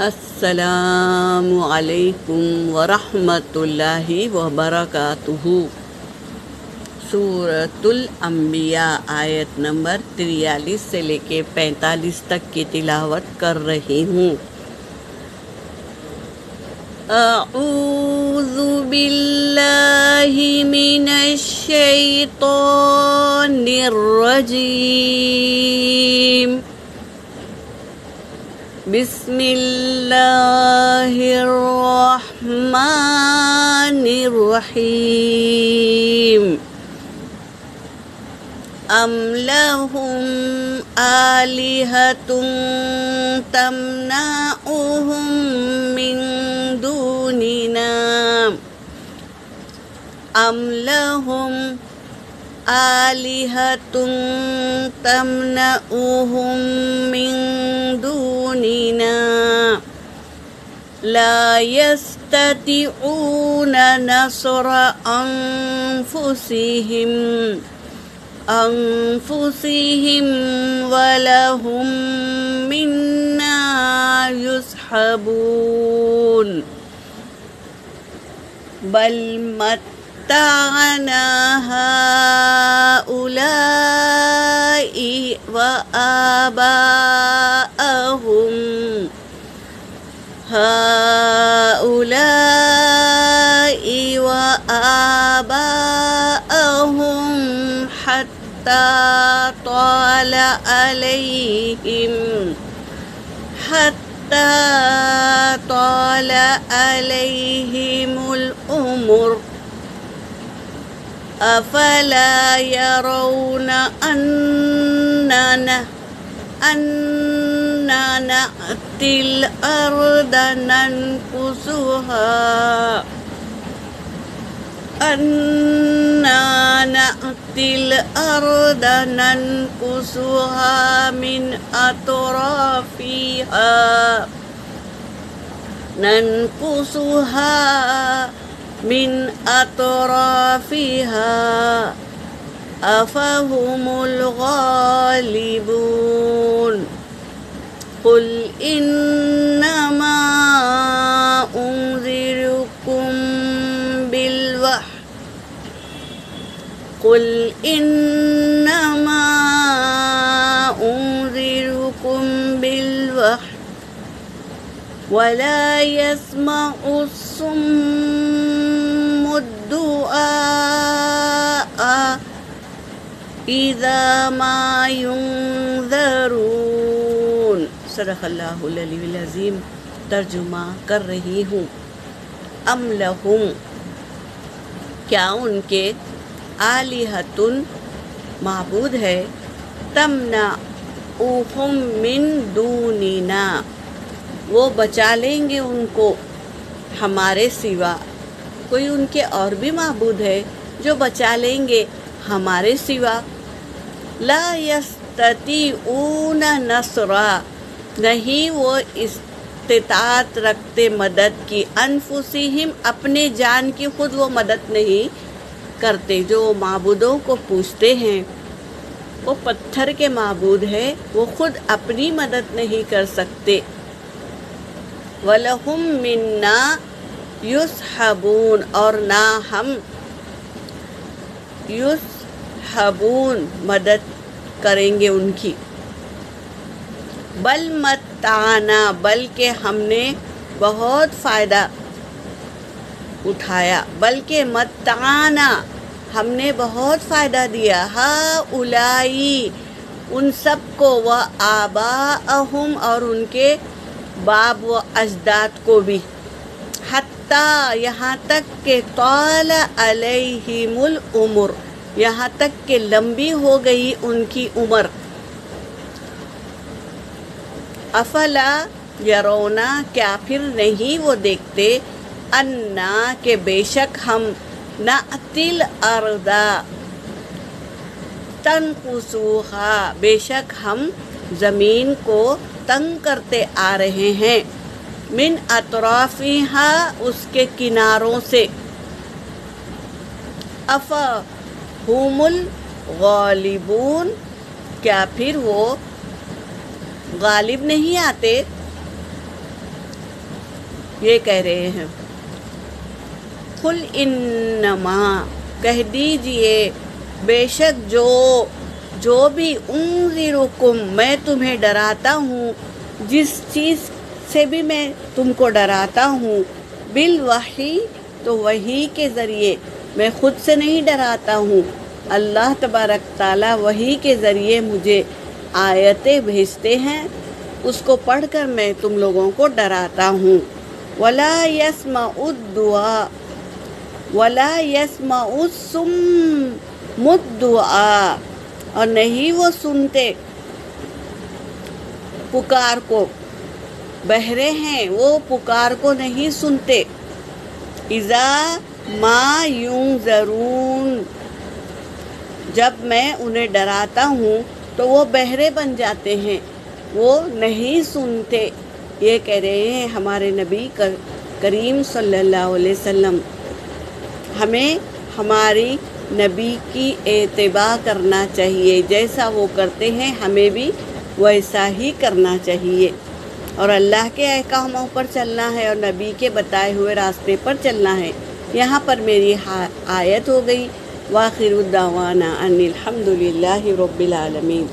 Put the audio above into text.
السلام علیکم ورحمۃ اللہ وبرکاتہ۔ سورۃ الانبیاء آیت نمبر 43 سے لے کے 45 تک کی تلاوت کر رہی ہوں۔ اعوذ باللہ من الشیطان الرجیم، بسم اللہ الرحمن الرحیم۔ ام لہم آلہۃ تمنعهم من دوننا، ام لہم آلہۃ تمنعهم من دوننا لا يستطيعون نصر أنفسهم ولهم منا يصحبون، بل متعنا هؤلاء وآباءهم حتى طال عليهم الأمر، أفلا يرون أننا نأتي الأرض ننقصها من أطرافها أفهم الغالبون، قل إنما أنذركم بالوحي ولا يسمع الصم الدعاء إذا ما ينذرون۔ صدق اللہ العلی العظیم۔ ترجمہ کر رہی ہوں۔ ام لہم، کیا ان کے آلہۃ معبود ہے، تمنعهم من دوننا، وہ بچا لیں گے ان کو ہمارے سوا۔ کوئی ان کے اور بھی معبود ہے جو بچا لیں گے ہمارے سوا۔ لا یستطیعون نصرا، نہیں وہ استطاعت رکھتے مدد کی، انفسہم، اپنے جان کی خود وہ مدد نہیں کرتے۔ جو معبودوں کو پوجتے ہیں وہ پتھر کے معبود ہیں، وہ خود اپنی مدد نہیں کر سکتے۔ وَلَهُم مِّنَّا يُصْحَبُونَ، اور نہ ہم يُصْحَبُونَ مدد کریں گے ان کی۔ بل متعنا، بلکہ ہم نے بہت فائدہ اٹھایا، بلکہ متعنا، ہم نے بہت فائدہ دیا، ہؤلائی، ان سب کو، وآباءہم، اور ان کے باپ و اجداد کو بھی، حتیٰ، یہاں تک کہ طال علیہم العمر، یہاں تک کہ لمبی ہو گئی ان کی عمر۔ افلا یرونا، کیا پھر نہیں وہ دیکھتے، انا، کہ بے شک ہم، نأتی الارض، تنقصوها، بے شک ہم زمین کو تنگ کرتے آ رہے ہیں، من اطرافها، اس کے کناروں سے، افہم الغالبون، کیا پھر وہ غالب نہیں آتے؟ یہ کہہ رہے ہیں قل انما، کہہ دیجئے بے شک جو بھی انذرکم، میں تمہیں ڈراتا ہوں، جس چیز سے بھی میں تم کو ڈراتا ہوں، بالوحی، تو وحی کے ذریعے، میں خود سے نہیں ڈراتا ہوں، اللہ تبارک تعالیٰ وحی کے ذریعے مجھے آیتیں بھیجتے ہیں، اس کو پڑھ کر میں تم لوگوں کو ڈراتا ہوں۔ ولا یسمع الدعاء، ولا یسمع الصم الدعاء، اور نہیں وہ سنتے پکار کو، بہرے ہیں وہ پکار کو نہیں سنتے، اذا ما ینذرون، جب میں انہیں ڈراتا ہوں تو وہ بہرے بن جاتے ہیں، وہ نہیں سنتے۔ یہ کہہ رہے ہیں ہمارے نبی کریم صلی اللہ علیہ وسلم۔ ہمیں ہماری نبی کی اتباع کرنا چاہیے، جیسا وہ کرتے ہیں ہمیں بھی ویسا ہی کرنا چاہیے، اور اللہ کے احکاموں پر چلنا ہے اور نبی کے بتائے ہوئے راستے پر چلنا ہے۔ یہاں پر میری آیت ہو گئی۔ وآخر دعوانا ان الحمد للہ رب العالمین۔